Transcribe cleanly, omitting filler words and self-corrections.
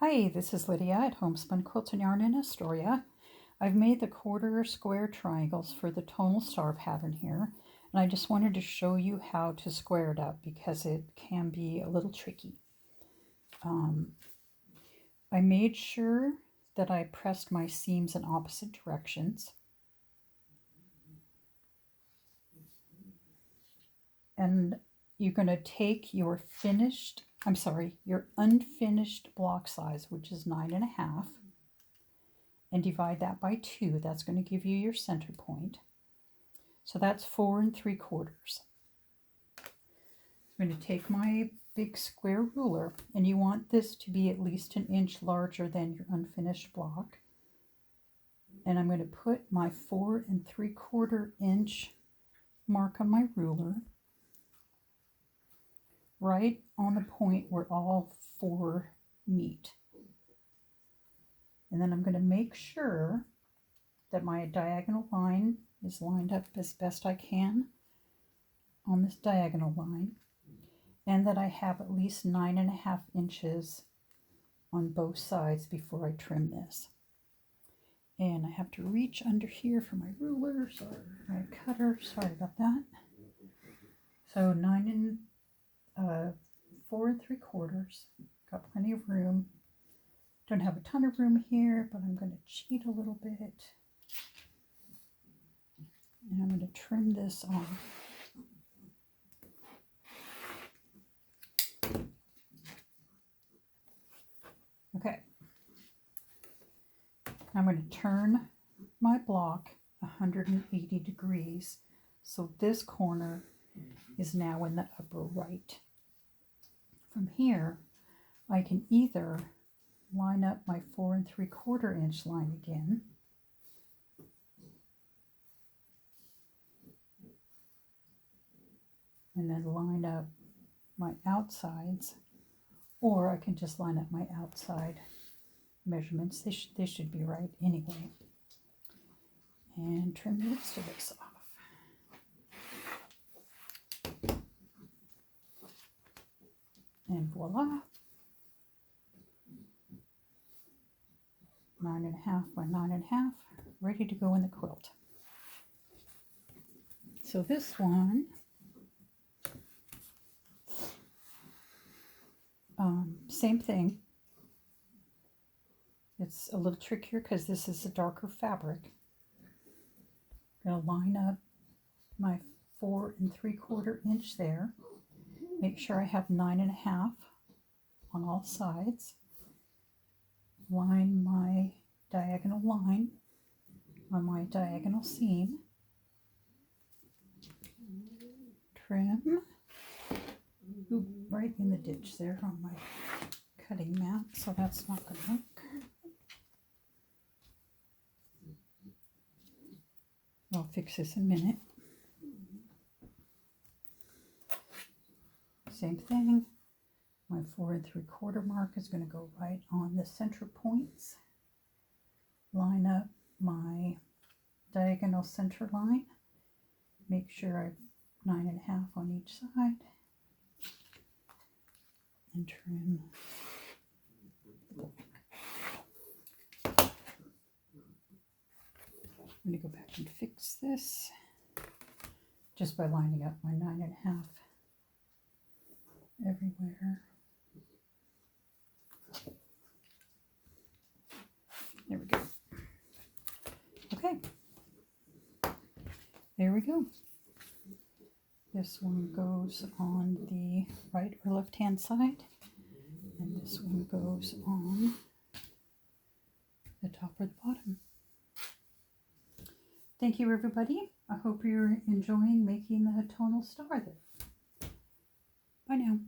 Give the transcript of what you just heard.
Hi, this is Lydia at Homespun Quilt and Yarn in Astoria. I've made the quarter square triangles for the Tonal Star pattern here, and I just wanted to show you how to square it up because it can be a little tricky. I made sure that I pressed my seams in opposite directions. And you're going to take your unfinished block size, which is 9.5, and divide that by 2. That's going to give you your center point. So that's 4 3/4. I'm going to take my big square ruler, and you want this to be at least 1 inch larger than your unfinished block. And I'm going to put my 4 3/4 inch mark on my ruler right on the point where all 4 meet. And then I'm going to make sure that my diagonal line is lined up as best I can on this diagonal line, and that I have at least 9.5 inches on both sides before I trim this. And I have to reach under here for my ruler, my cutter, sorry about that. So 4 3/4, got plenty of room. Don't have a ton of room here, but I'm going to cheat a little bit. And I'm going to trim this off. Okay. I'm going to turn my block 180 degrees. So this corner is now in the upper right. From here, I can either line up my 4 3/4 inch line again, and then line up my outsides, or I can just line up my outside measurements. They should be right anyway. And trim the rest of this off. And voila. 9.5 by 9.5, ready to go in the quilt. So this one, same thing. It's a little trickier because this is a darker fabric. I'm going to line up my 4 3/4 inch there. Make sure I have 9.5 on all sides. Line my diagonal line on my diagonal seam. Trim. Ooh, right in the ditch there on my cutting mat, so that's not going to work. I'll fix this in a minute. Same thing. My 4 3/4 mark is going to go right on the center points. Line up my diagonal center line. Make sure I have 9.5 on each side. And trim. I'm going to go back and fix this just by lining up my 9.5 everywhere. There we go. Okay. There we go. This one goes on the right or left hand side, and this one goes on the top or the bottom. Thank you, everybody. I hope you're enjoying making the tonal star there. Bye now.